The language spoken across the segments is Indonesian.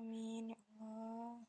Amin ya Allah.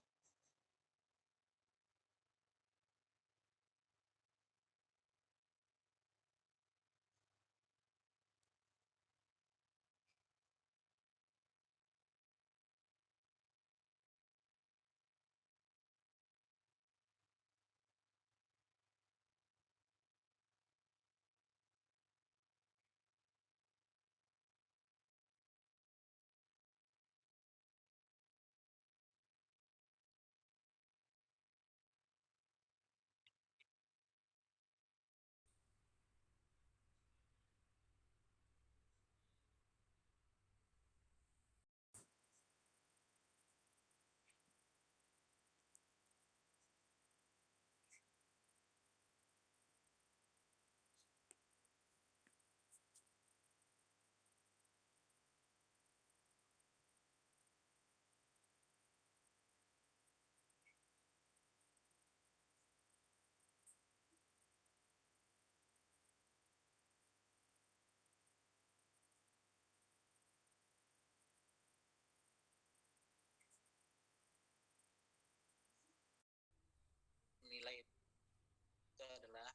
Nilai itu adalah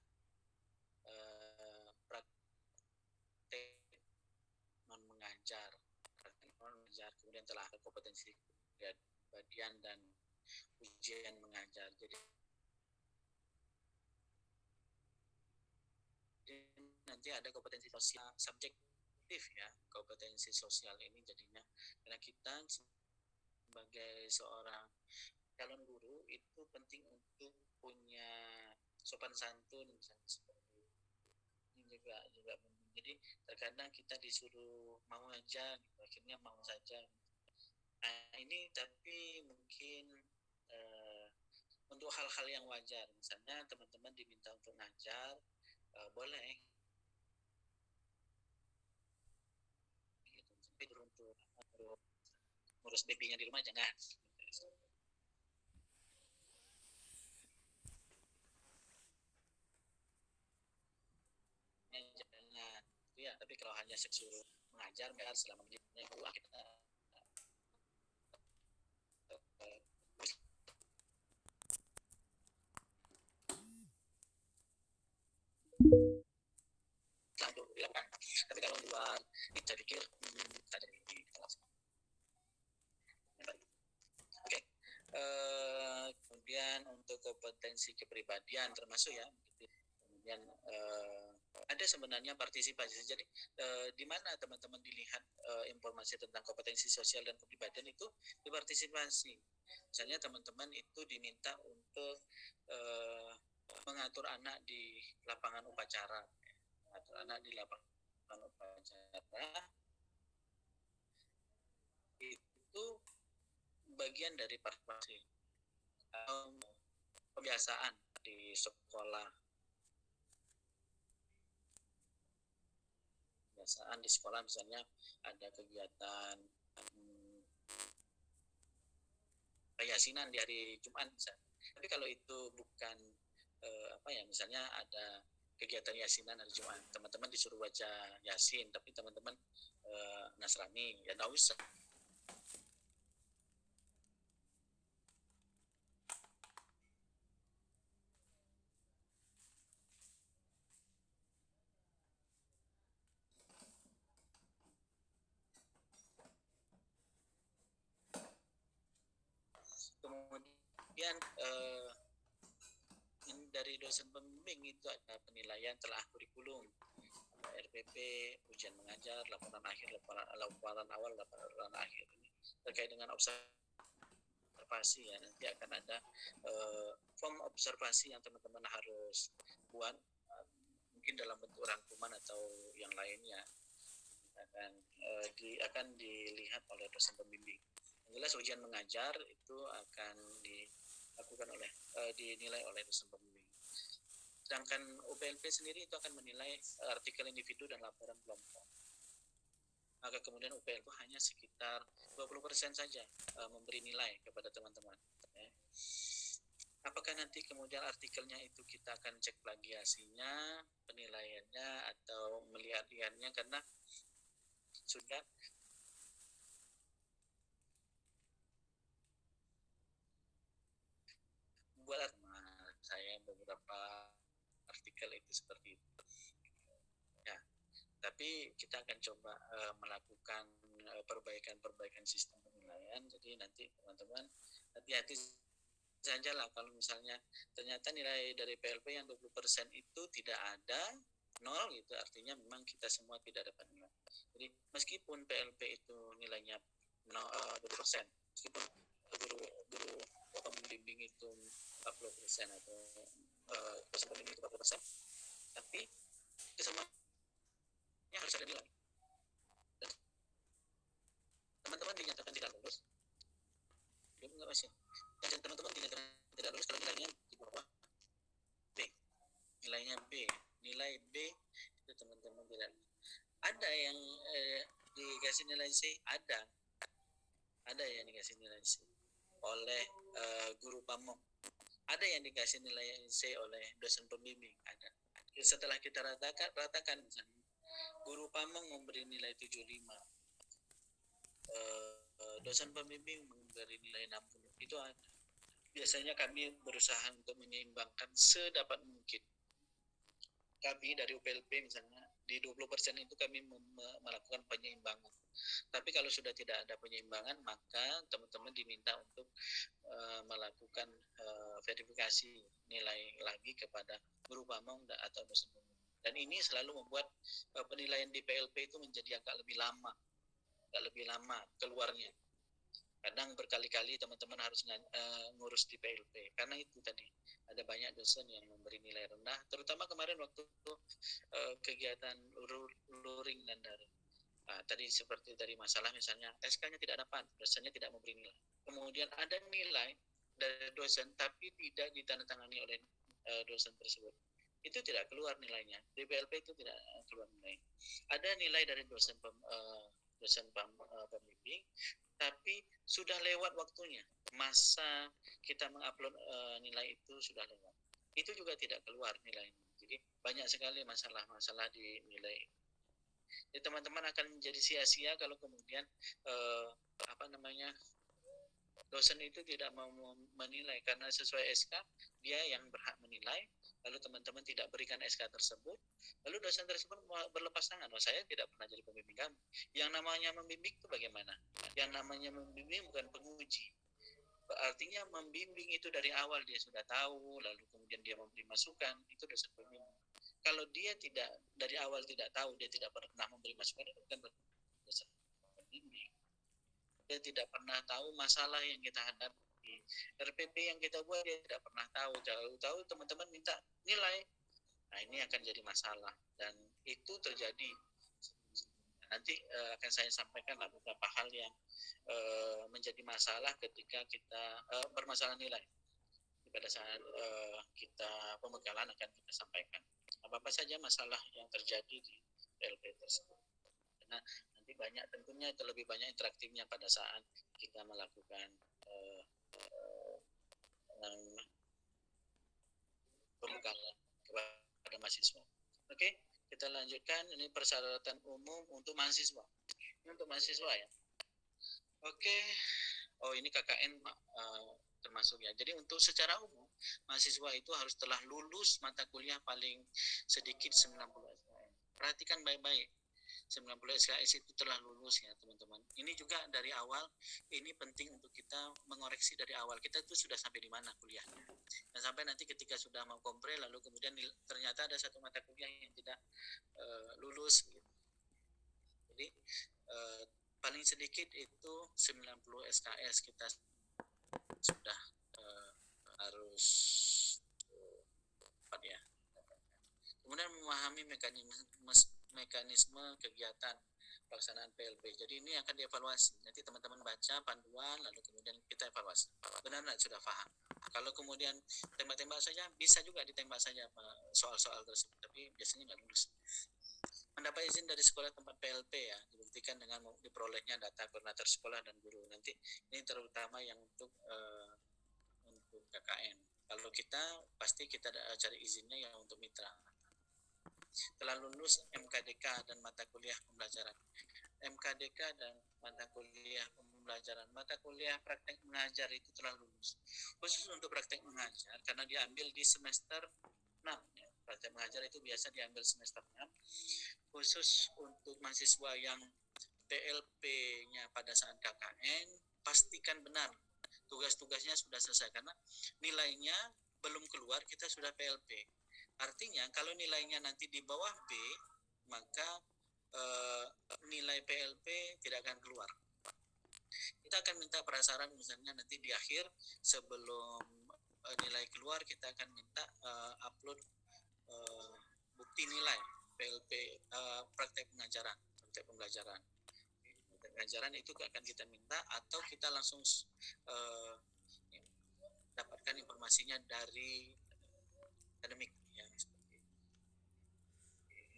praktek non mengajar, kemudian telah ada kompetensi kepribadian dan ujian mengajar. Jadi nanti ada kompetensi sosial subjektif ya, kompetensi sosial ini jadinya karena kita sebagai seorang calon guru itu penting untuk punya sopan santun misalnya seperti ini juga jadi terkadang kita disuruh mau aja gitu, akhirnya mau saja. Nah ini tapi mungkin eh, untuk hal-hal yang wajar, misalnya teman-teman diminta untuk ngajar, boleh gitu. Tapi untuk ngurus babynya di rumah jangan. Jangan. Ya, tapi kalau hanya seksual mengajar, selama mendidik kita untuk dilakukan. Tapi kalau luar, saya pikir ada di kelas. Oke. Kemudian untuk kompetensi kepribadian termasuk ya. Kemudian ada sebenarnya partisipasi. Jadi di mana teman-teman dilihat informasi tentang kompetensi sosial dan kepribadian itu dipartisipasi. Misalnya teman-teman itu diminta untuk mengatur anak di lapangan upacara, mengatur anak di lapangan upacara itu bagian dari partisipasi kebiasaan di sekolah. Kebiasaan di sekolah misalnya ada kegiatan yasinan di hari Jumat misalnya. Tapi kalau itu bukan apa ya, misalnya ada kegiatan yasinan hari Jumat, teman-teman disuruh baca yasin, tapi teman-teman Nasrani, ya nggak usah. Kemudian dari dosen pembimbing itu ada penilaian telah kurikulum, RPP, ujian mengajar, laporan akhir, laporan awal, laporan akhir. Ini terkait dengan observasi ya, nanti akan ada form observasi yang teman-teman harus buat, mungkin dalam bentuk rangkuman atau yang lainnya akan dilihat oleh dosen pembimbing. Yang jelas ujian mengajar itu akan dilakukan dinilai oleh dosen pembimbing. Sedangkan UPLP sendiri itu akan menilai artikel individu dan laporan kelompok. Maka kemudian UPLP hanya sekitar 20% saja memberi nilai kepada teman-teman. Apakah nanti kemudian artikelnya itu kita akan cek plagiasinya, penilaiannya, atau melihat-lihatnya, karena sudah buat saya beberapa artikel itu seperti itu. Ya, tapi kita akan coba melakukan perbaikan sistem penilaian. Jadi nanti teman-teman hati-hati saja lah kalau misalnya ternyata nilai dari PLP yang 20% itu tidak ada, nol gitu, artinya memang kita semua tidak dapat nilai. Jadi meskipun PLP itu nilainya 20%, meskipun guru pembimbing itu 40% atau dosen pembimbing itu 40%, tapi kesemuanya harus ada nilai. Dan teman-teman dinyatakan tidak lulus, dia nggak masih. Dan teman-teman dinyatakan tidak lulus kalau nilainya di bawah B, nilainya B, nilai B itu teman-teman tidak. Ada yang dikasih nilai C, ada yang dikasih nilai C oleh guru pamong, ada yang dikasih nilai C oleh dosen pembimbing, ada. Setelah kita ratakan misalnya guru pamong memberi nilai 75, dosen pembimbing memberi nilai 60, itu ada. Biasanya kami berusaha untuk menyeimbangkan sedapat mungkin. Kami dari UPLP misalnya di 20% itu kami melakukan penyeimbangan. Tapi kalau sudah tidak ada penyeimbangan, maka teman-teman diminta untuk melakukan verifikasi nilai lagi kepada guru pamong atau dosen pembimbing. Dan ini selalu membuat penilaian di PLP itu menjadi agak lebih lama keluarnya. Kadang berkali-kali teman-teman harus ngurus di PLP karena itu tadi ada banyak dosen yang memberi nilai rendah, terutama kemarin waktu kegiatan luring dan daring. Tadi seperti dari masalah misalnya SK-nya tidak dapat, dosennya tidak memberi nilai. Kemudian ada nilai dari dosen tapi tidak ditandatangani oleh dosen tersebut. Itu tidak keluar nilainya. Di PLP itu tidak keluar nilai. Ada nilai dari dosen pembimbing tapi sudah lewat waktunya, masa kita mengupload nilai itu sudah lewat, itu juga tidak keluar nilainya. Jadi banyak sekali masalah-masalah di nilai. Jadi teman-teman akan menjadi sia-sia kalau kemudian dosen itu tidak mau menilai karena sesuai SK dia yang berhak menilai, lalu teman-teman tidak berikan SK tersebut, lalu dosen tersebut berlepas tangan. Saya tidak pernah jadi pembimbing kamu. Yang namanya membimbing itu bagaimana? Yang namanya membimbing bukan penguji. Artinya membimbing itu dari awal dia sudah tahu, lalu kemudian dia memberi masukan, itu dosen pembimbing. Kalau dia tidak dari awal tidak tahu, dia tidak pernah memberi masukan, itu bukan dosen pembimbing. Dia tidak pernah tahu masalah yang kita hadapi. RPP yang kita buat dia tidak pernah tahu. Tahu teman-teman minta nilai. Nah, ini akan jadi masalah dan itu terjadi. Nanti akan saya sampaikan beberapa hal yang menjadi masalah ketika kita bermasalah nilai. Pada saat kita pembekalan akan kita sampaikan apa-apa saja masalah yang terjadi di PLP tersebut. Karena nanti banyak, tentunya itu lebih banyak interaktifnya pada saat kita melakukan pembekalan kepada mahasiswa. Oke, kita lanjutkan. Ini persyaratan umum untuk mahasiswa. Ini untuk mahasiswa ya. Oke. Oh, ini KKN termasuk ya. Jadi untuk secara umum mahasiswa itu harus telah lulus mata kuliah paling sedikit 90 SKS. Perhatikan baik-baik. 90 SKS itu telah lulus ya teman-teman. Ini juga dari awal, ini penting untuk kita mengoreksi dari awal. Kita itu sudah sampai di mana kuliahnya. Dan sampai nanti ketika sudah mau kompre, lalu kemudian ternyata ada satu mata kuliah yang tidak lulus. Gitu. Jadi paling sedikit itu 90 SKS kita sudah harus ya. Kemudian memahami mekanisme kegiatan pelaksanaan PLP. Jadi ini akan dievaluasi. Nanti teman-teman baca panduan, lalu kemudian kita evaluasi. Benar nggak sudah paham? Kalau kemudian tembak-tembak saja, bisa juga ditembak saja soal-soal tersebut, tapi biasanya nggak lulus. Mendapat izin dari sekolah tempat PLP ya, dibuktikan dengan diperolehnya data koordinator sekolah dan guru. Nanti ini terutama yang untuk KKN. Kalau kita pasti kita cari izinnya yang untuk mitra. Telah lulus MKDK dan mata kuliah pembelajaran. MKDK dan mata kuliah pembelajaran pembelajaran. Mata kuliah praktek mengajar itu telah lulus. Khusus untuk praktek mengajar, karena diambil di semester 6. Ya. Praktek mengajar itu biasa diambil semester 6. Khusus untuk mahasiswa yang PLP-nya pada saat KKN, pastikan benar tugas-tugasnya sudah selesai. Karena nilainya belum keluar, kita sudah PLP. Artinya kalau nilainya nanti di bawah B, maka nilai PLP tidak akan keluar. Kita akan minta prasyarat misalnya nanti di akhir sebelum nilai keluar, kita akan minta upload bukti nilai PLP praktek pengajaran, praktek pembelajaran. Praktek pengajaran itu akan kita minta, atau kita langsung dapatkan informasinya dari akademik. Ya,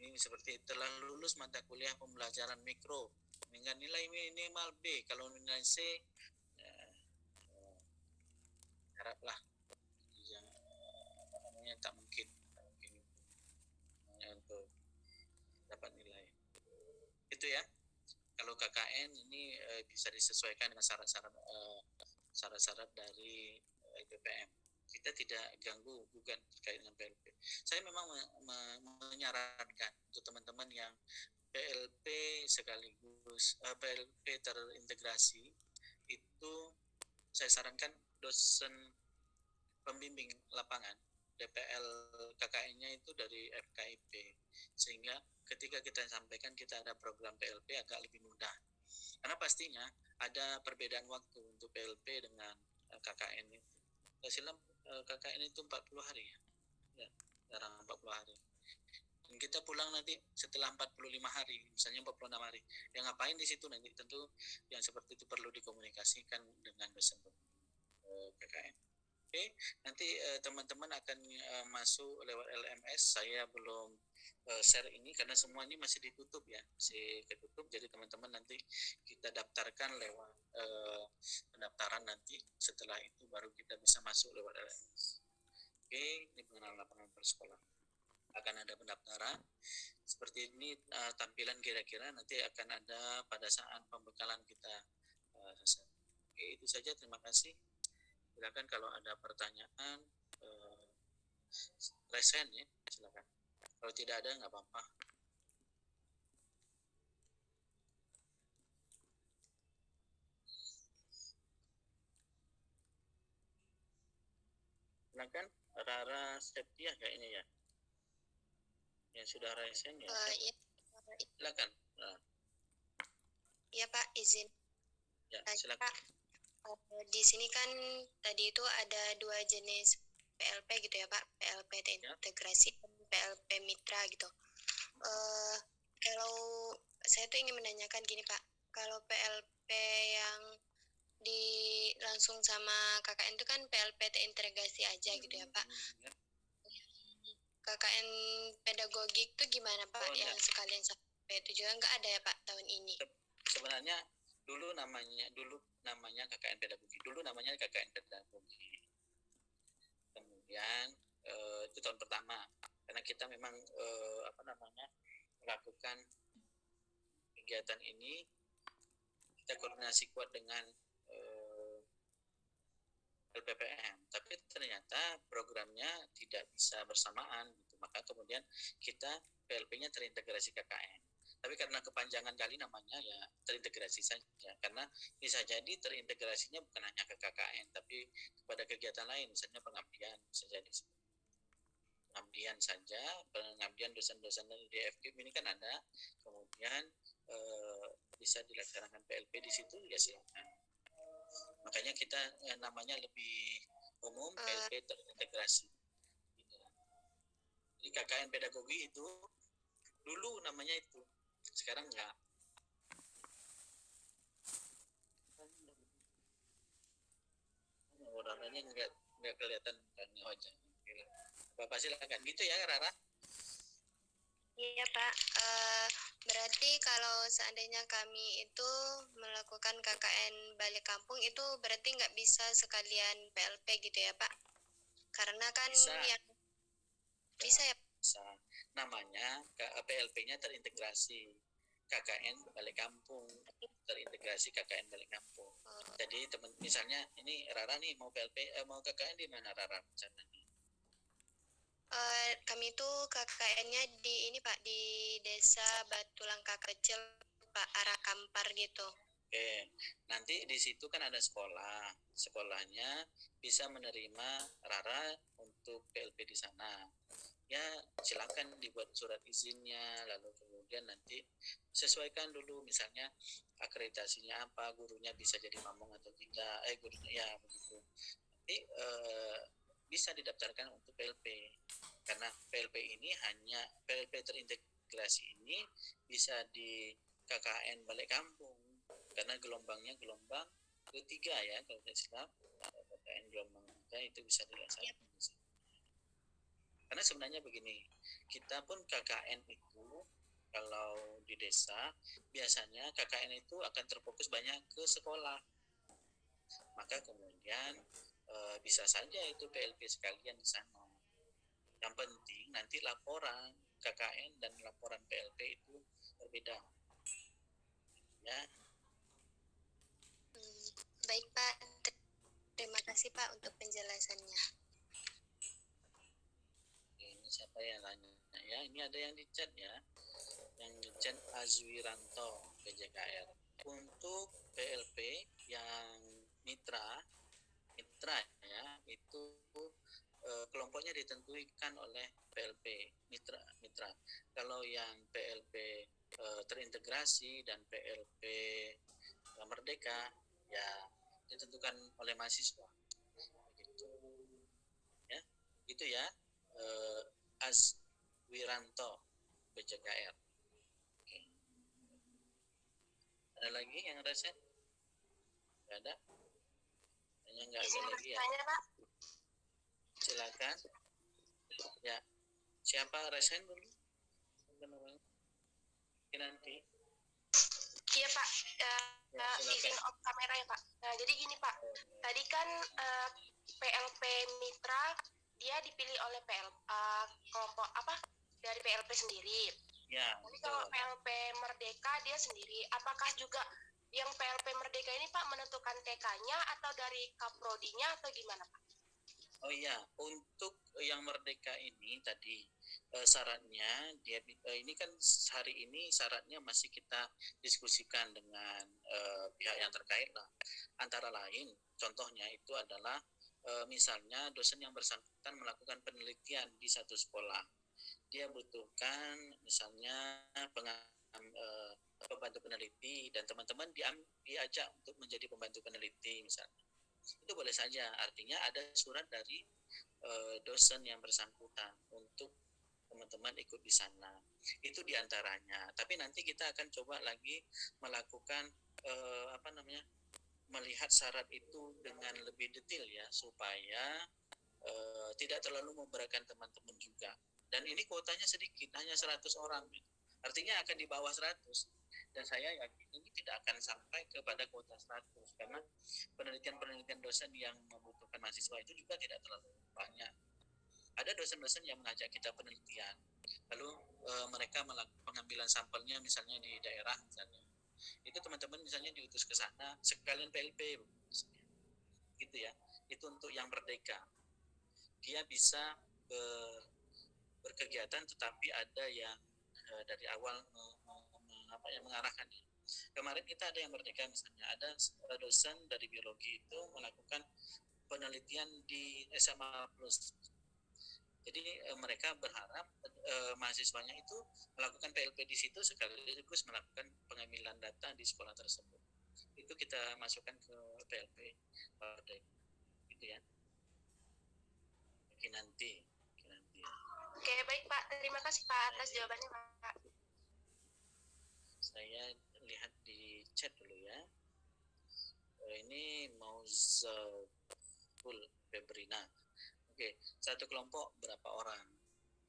ini seperti telah lulus mata kuliah pembelajaran mikro dengan nilai minimal B. Kalau nilai C, haraplah ya, namanya tak mungkin untuk dapat nilai. Itu ya. Kalau KKN ini bisa disesuaikan dengan syarat-syarat dari IPPM. Kita tidak ganggu gugat terkait dengan PLP. Saya memang menyarankan untuk teman-teman yang PLP sekaligus PLP terintegrasi, itu saya sarankan dosen pembimbing lapangan DPL KKN-nya itu dari FKIP, sehingga ketika kita sampaikan kita ada program PLP agak lebih mudah. Karena pastinya ada perbedaan waktu untuk PLP dengan KKN itu. Silam KKN itu 40 hari ya, jarang 40 hari. Dan kita pulang nanti setelah 45 hari, misalnya 46 hari. Yang ngapain di situ nanti, tentu yang seperti itu perlu dikomunikasikan dengan dosen KKN. Oke, nanti teman-teman akan masuk lewat LMS. Saya belum share ini karena semua ini masih ditutup ya, masih ditutup. Jadi teman-teman nanti kita daftarkan lewat pendaftaran nanti. Setelah itu baru kita bisa masuk lewat LMS. Oke, ini pengenalan lapangan persekolah. Akan ada pendaftaran seperti ini, tampilan kira-kira nanti akan ada pada saat pembekalan kita selesai. Oke, itu saja. Terima kasih. Silakan kalau ada pertanyaan, resen ya, silakan. Kalau tidak ada nggak apa-apa. Silakan, Rara Septia kayaknya ya, yang sudah resen ya. Iya. Silakan. Iya Pak, izin. Ya, silakan. Di sini kan tadi itu ada 2 jenis PLP gitu ya Pak, PLP terintegrasi dan PLP mitra gitu. Kalau saya tuh ingin menanyakan gini Pak, kalau PLP yang langsung sama KKN itu kan PLP terintegrasi aja gitu ya Pak. KKN pedagogik itu gimana Pak, yang sekalian sampai itu juga nggak ada ya Pak tahun ini? Sebenarnya dulu namanya KKN pedagogi, namanya KKN pedagogi. Kemudian itu tahun pertama, karena kita memang melakukan kegiatan ini, kita koordinasi kuat dengan LPPM, tapi ternyata programnya tidak bisa bersamaan gitu. Maka kemudian kita PLP-nya terintegrasi KKN. Tapi karena kepanjangan kali namanya ya terintegrasi saja, karena bisa jadi terintegrasinya bukan hanya ke KKN tapi kepada kegiatan lain, misalnya pengabdian, bisa jadi pengabdian saja, pengabdian dosen-dosen di DFK ini kan ada, kemudian bisa dilaksanakan PLP di situ ya silakan. Makanya kita namanya lebih umum PLP terintegrasi. Jadi KKN pedagogi itu dulu namanya itu, sekarang enggak. Orangnya enggak kelihatan wajah. Bapak silakan gitu ya Rara. Iya Pak, berarti kalau seandainya kami itu melakukan KKN balik kampung itu berarti nggak bisa sekalian PLP gitu ya Pak? Karena kan bisa. Yang bisa ya? Bisa. Namanya PLP-nya terintegrasi. KKN balik kampung, terintegrasi KKN balik kampung. Jadi teman, misalnya ini Rara nih mau PLP, mau KKN di mana Rara misalnya? Kami tuh KKN-nya di ini Pak, di Desa Batu Langka Kecil Pak, arah Kampar gitu. Oke, nanti di situ kan ada sekolah. Sekolahnya bisa menerima Rara untuk PLP di sana. Ya, silakan dibuat surat izinnya, lalu kemudian nanti sesuaikan dulu misalnya akreditasinya apa, gurunya bisa jadi pamong atau tidak, gurunya ya begitu. Nanti bisa didaftarkan untuk PLP. Karena PLP ini hanya PLP terintegrasi ini bisa di KKN balik kampung karena gelombangnya gelombang ketiga ya kalau tidak salah, KKN gelombang ketiga itu bisa dilaksanakan. Karena sebenarnya begini, kita pun KKN itu kalau di desa biasanya KKN itu akan terfokus banyak ke sekolah, maka kemudian bisa saja itu PLP sekalian di sana. Yang penting nanti laporan KKN dan laporan PLP itu berbeda. Ya. Baik Pak, terima kasih Pak untuk penjelasannya. Ini siapa yang nanya ya? Ini ada yang di chat ya. Yang di chat Azwiranto PJKR. Untuk PLP yang mitra ya itu kelompoknya ditentukan oleh PLP mitra. Kalau yang PLP terintegrasi dan PLP merdeka ya ditentukan oleh mahasiswa. Begitu. Ya, itu ya. Azwiranto BJKR. Oke. Ada lagi yang resen? Nggak ada? Hanya nggak ada lagi ya? Silakan. Ya, siapa resen dulu? Nanti. Iya Pak, izin off kamera ya Pak. Nah jadi gini Pak, tadi kan PLP Mitra dia dipilih oleh kelompok apa dari PLP sendiri. Ya. Jadi kalau PLP Merdeka dia sendiri, apakah juga yang PLP Merdeka ini Pak menentukan TK-nya atau dari Kaprodinya atau gimana Pak? Oh iya, untuk yang Merdeka ini tadi syaratnya dia ini kan hari ini syaratnya masih kita diskusikan dengan pihak yang terkait lah. Antara lain contohnya itu adalah misalnya dosen yang bersangkutan melakukan penelitian di satu sekolah. Dia butuhkan misalnya pembantu peneliti dan teman-teman diajak untuk menjadi pembantu peneliti misalnya. Itu boleh saja, artinya ada surat dari dosen yang bersangkutan untuk teman-teman ikut di sana. Itu diantaranya. Tapi nanti kita akan coba lagi melakukan melihat syarat itu dengan lebih detail ya supaya tidak terlalu memberatkan teman-teman juga. Dan ini kuotanya sedikit, hanya 100 orang. Artinya akan di bawah 100. Dan saya yakin ini tidak akan sampai kepada kuota 100 karena penelitian dosen yang membutuhkan mahasiswa itu juga tidak terlalu banyak. Ada dosen-dosen yang mengajak kita penelitian, lalu mereka melakukan pengambilan sampelnya misalnya di daerah misalnya. Itu teman-teman misalnya diutus ke sana sekalian PLP misalnya. Gitu ya. Itu untuk yang merdeka. Dia bisa berkegiatan tetapi ada yang dari awal mengarahkannya. Kemarin kita ada yang merdeka misalnya, ada dosen dari biologi itu melakukan penelitian di SMA Plus. Jadi mereka berharap mahasiswanya itu melakukan PLP di situ sekaligus melakukan pengambilan data di sekolah tersebut. Itu kita masukkan ke PLP gitu ya. Nanti. Oke, baik Pak. Terima kasih Pak atas jawabannya Pak. Saya lihat di chat dulu ya. Ini Mauzaful Febrina. Oke, satu kelompok berapa orang?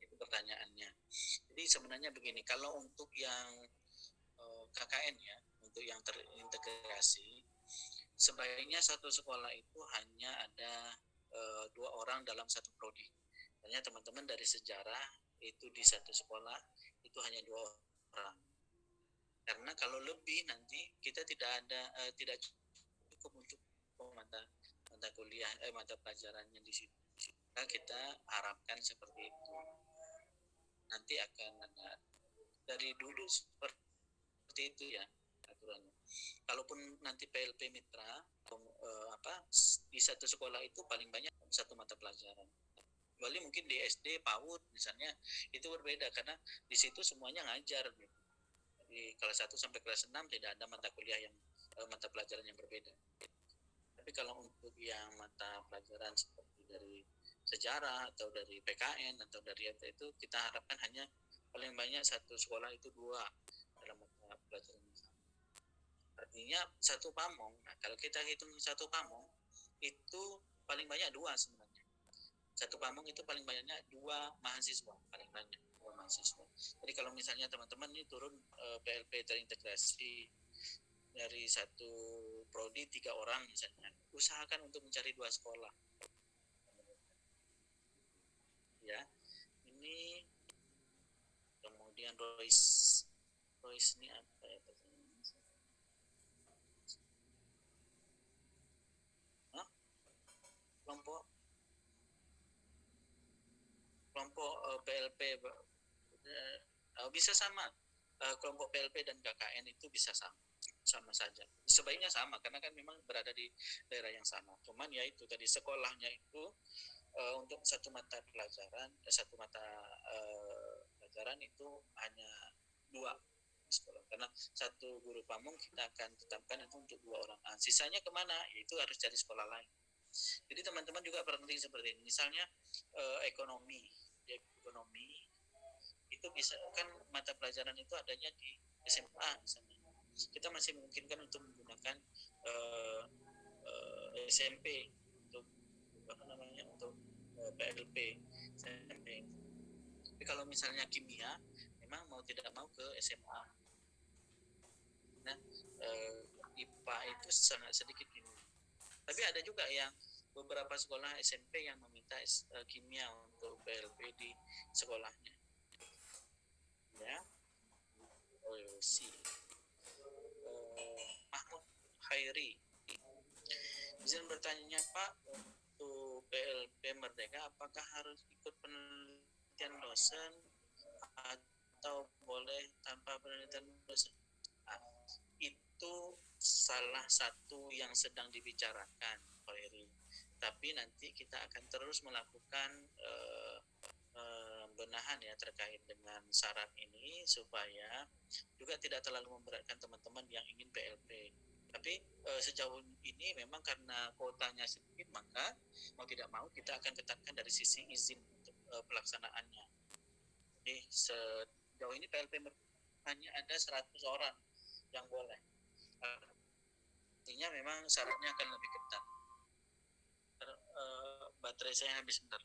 Itu pertanyaannya. Jadi sebenarnya begini, kalau untuk yang KKN ya, untuk yang terintegrasi, sebaiknya satu sekolah itu hanya ada 2 orang dalam satu prodi. Hanya teman-teman dari sejarah itu di satu sekolah itu hanya 2 orang. Karena kalau lebih nanti kita tidak cukup untuk mata kuliah mata pelajarannya di situ. Nah, kita harapkan seperti itu. Nanti akan ada dari dulu seperti itu ya aturannya. Kalaupun nanti PLP mitra di satu sekolah itu paling banyak satu mata pelajaran. Kecuali mungkin di SD PAUD misalnya itu berbeda karena di situ semuanya ngajar gitu. Di kelas 1 sampai kelas 6 tidak ada mata kuliah yang mata pelajaran yang berbeda. Tapi kalau untuk yang mata pelajaran seperti dari sejarah atau dari PKN atau dari itu kita harapkan hanya paling banyak satu sekolah itu 2 dalam mata pelajaran. Artinya satu pamong. Nah, kalau kita hitung satu pamong itu paling banyak 2 sebenarnya. Satu pamong itu paling banyaknya 2 mahasiswa, paling banyak 2 mahasiswa. Jadi kalau misalnya teman-teman ini turun PLP terintegrasi dari satu prodi 3 orang misalnya, usahakan untuk mencari 2 sekolah. Ya, ini kemudian Royce ini apa ya? Kelompok PLP bisa sama. Kelompok PLP dan KKN itu bisa sama saja. Sebaiknya sama karena kan memang berada di daerah yang sama. Cuman ya itu tadi sekolahnya itu untuk satu mata pelajaran pelajaran itu hanya 2 sekolah karena satu guru pamong kita akan tetapkan itu untuk 2 orang. Sisanya kemana? Itu harus cari sekolah lain. Jadi teman-teman juga penting seperti ini. Misalnya ekonomi itu bisa kan mata pelajaran itu adanya di SMA misalnya. Kita masih memungkinkan untuk menggunakan SMP untuk PLP SMP. Tapi kalau misalnya kimia memang mau tidak mau ke SMA. Nah, IPA itu sangat sedikit kimia. Tapi ada juga yang beberapa sekolah SMP yang meminta kimia untuk PLP di sekolahnya. Ya, Mahmud Khairi. Izin bertanya Pak, untuk PLP Merdeka apakah harus ikut penelitian dosen atau boleh tanpa penelitian dosen? Itu salah satu yang sedang dibicarakan Khairi. Tapi nanti kita akan terus melakukan benahan ya terkait dengan syarat ini supaya juga tidak terlalu memberatkan teman-teman yang ingin PLP. Tapi sejauh ini memang karena kuotanya sedikit maka mau tidak mau kita akan ketatkan dari sisi izin untuk pelaksanaannya. Jadi sejauh ini PLP hanya ada 100 orang yang boleh. Artinya memang syaratnya akan lebih ketat. Baterai saya habis bentar.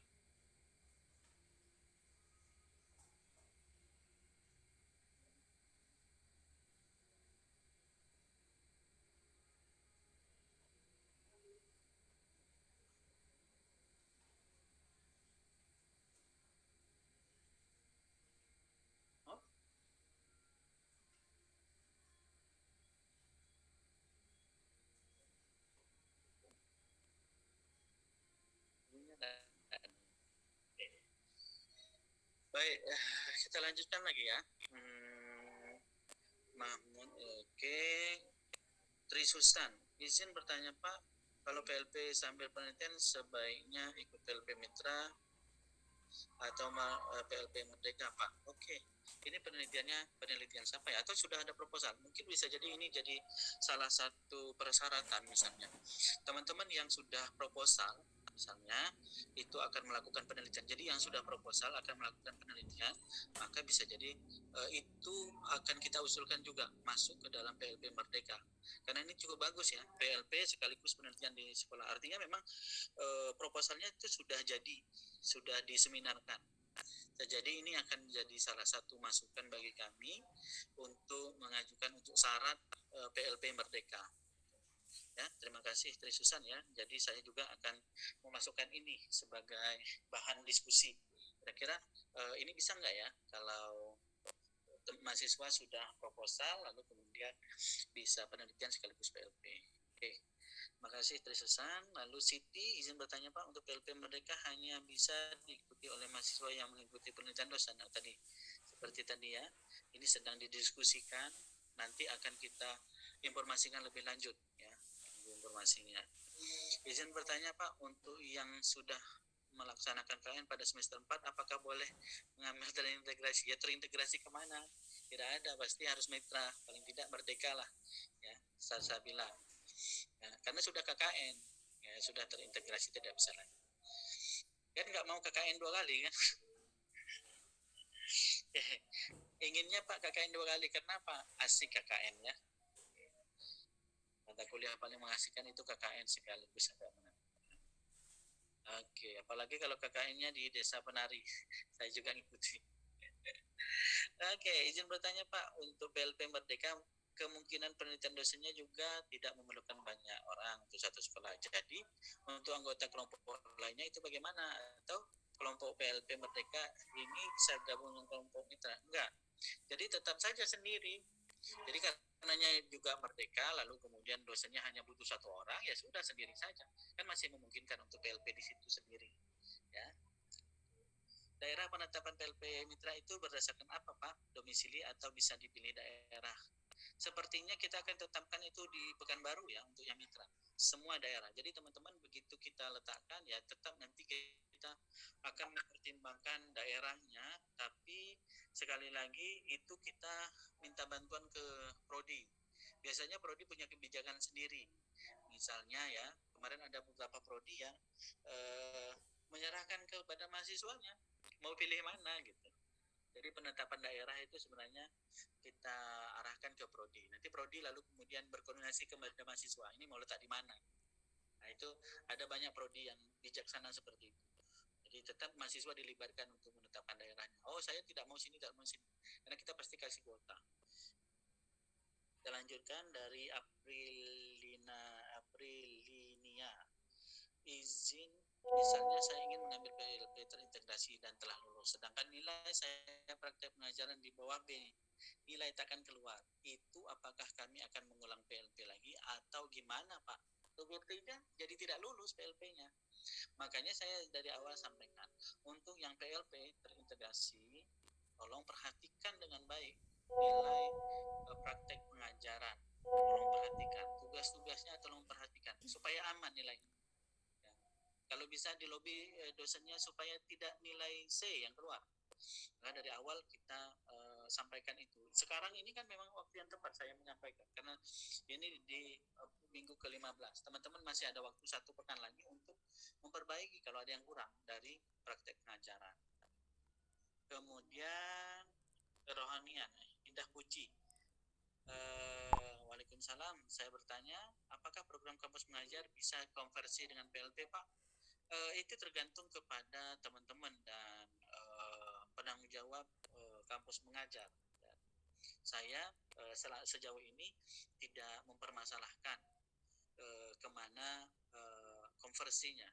Baik, kita lanjutkan lagi ya. Mahmud, oke. Tri Susan, izin bertanya Pak, kalau PLP sambil penelitian sebaiknya ikut PLP Mitra atau PLP Merdeka Pak? Oke, ini penelitian siapa ya? Atau sudah ada proposal? Mungkin bisa jadi ini jadi salah satu persyaratan misalnya. Teman-teman yang sudah proposal misalnya itu akan melakukan penelitian. Jadi yang sudah proposal akan melakukan penelitian, maka bisa jadi itu akan kita usulkan juga masuk ke dalam PLP Merdeka. Karena ini cukup bagus ya, PLP sekaligus penelitian di sekolah. Artinya memang proposalnya itu sudah diseminarkan. Jadi ini akan menjadi salah satu masukan bagi kami untuk mengajukan untuk syarat PLP Merdeka. Ya, terima kasih Tri Susan ya. Jadi saya juga akan memasukkan ini sebagai bahan diskusi. Kira-kira ini bisa nggak ya kalau mahasiswa sudah proposal, lalu kemudian bisa penelitian sekaligus PLP. Oke, makasih Trisesan. Lalu Siti izin bertanya Pak, untuk PLP Merdeka hanya bisa diikuti oleh mahasiswa yang mengikuti penelitian dosen. Nah, tadi seperti tadi ya, ini sedang didiskusikan, nanti akan kita informasikan lebih lanjut ya informasinya. Izin bertanya Pak, untuk yang sudah melaksanakan KKN pada semester 4, apakah boleh mengambil terintegrasi? Ya, terintegrasi kemana? Tidak ada, pasti harus mitra, paling tidak Merdeka lah ya, saya bilang ya, karena sudah KKN ya, sudah terintegrasi, tidak bisa lagi. Kan nggak mau KKN 2 kali kan. Inginnya Pak KKN 2 kali, kenapa? Asik KKN ya, mata kuliah paling mengasihkan itu KKN sekaligus ada menang. Oke, apalagi kalau KKN-nya di Desa Penari, saya juga ngikuti. Oke, izin bertanya Pak, untuk PLP Merdeka kemungkinan penelitian dosennya juga tidak memerlukan banyak orang untuk satu sekolah. Jadi untuk anggota kelompok lainnya itu bagaimana? Atau kelompok PLP Merdeka ini bisa gabung dengan kelompok mitra? Enggak. Jadi tetap saja sendiri. Jadi karenanya juga Merdeka, lalu kemudian dosennya hanya butuh 1 orang, ya sudah sendiri saja. Kan masih memungkinkan untuk PLP di situ sendiri. Ya. Daerah penetapan PLP mitra itu berdasarkan apa Pak? Domisili atau bisa dipilih daerah? Sepertinya kita akan tetapkan itu di Pekanbaru ya untuk yang mitra. Semua daerah. Jadi teman-teman begitu kita letakkan ya tetap nanti kita akan mempertimbangkan daerahnya, tapi sekali lagi itu kita minta bantuan ke prodi. Biasanya prodi punya kebijakan sendiri. Misalnya ya, kemarin ada beberapa prodi yang menyerahkan kepada mahasiswanya mau pilih mana gitu. Jadi penetapan daerah itu sebenarnya kita arahkan ke prodi. Nanti prodi lalu kemudian berkoordinasi kepada mahasiswa. Ini mau letak di mana? Nah itu ada banyak prodi yang bijaksana seperti itu. Jadi tetap mahasiswa dilibatkan untuk menetapkan daerahnya. Oh saya tidak mau sini, tidak mau sini. Karena kita pasti kasih kuota. Kita lanjutkan dari Aprilinia. Izin, misalnya saya ingin mengambil PLP terintegrasi dan telah lulus, sedangkan nilai saya praktek pengajaran di bawah B, nilai tak akan keluar. Itu apakah kami akan mengulang PLP lagi atau gimana Pak? Buktinya jadi tidak lulus PLP-nya. Makanya saya dari awal sampaikan, untuk yang PLP terintegrasi, tolong perhatikan dengan baik nilai praktek pengajaran. Tolong perhatikan tugas-tugasnya, tolong perhatikan supaya aman nilainya. Kalau bisa di lobby dosennya supaya tidak nilai C yang keluar. Nah, dari awal kita sampaikan itu. Sekarang ini kan memang waktu yang tepat saya menyampaikan karena ini di minggu ke-15. Teman-teman masih ada waktu 1 pekan lagi untuk memperbaiki kalau ada yang kurang dari praktek pengajaran. Kemudian kerohanian, Indah Puji. Waalaikumsalam. Saya bertanya, apakah program kampus mengajar bisa konversi dengan PLP Pak? Itu tergantung kepada teman-teman dan penanggung jawab kampus mengajar. Dan saya sejauh ini tidak mempermasalahkan kemana konversinya.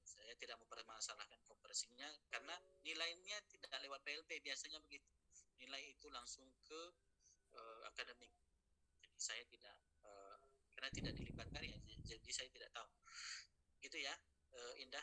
Saya tidak mempermasalahkan konversinya karena nilainya tidak lewat PLP, biasanya begitu. Nilai itu langsung ke akademik. Jadi saya tidak karena tidak dilibatkan ya, jadi saya tidak tahu. Gitu ya, Indah.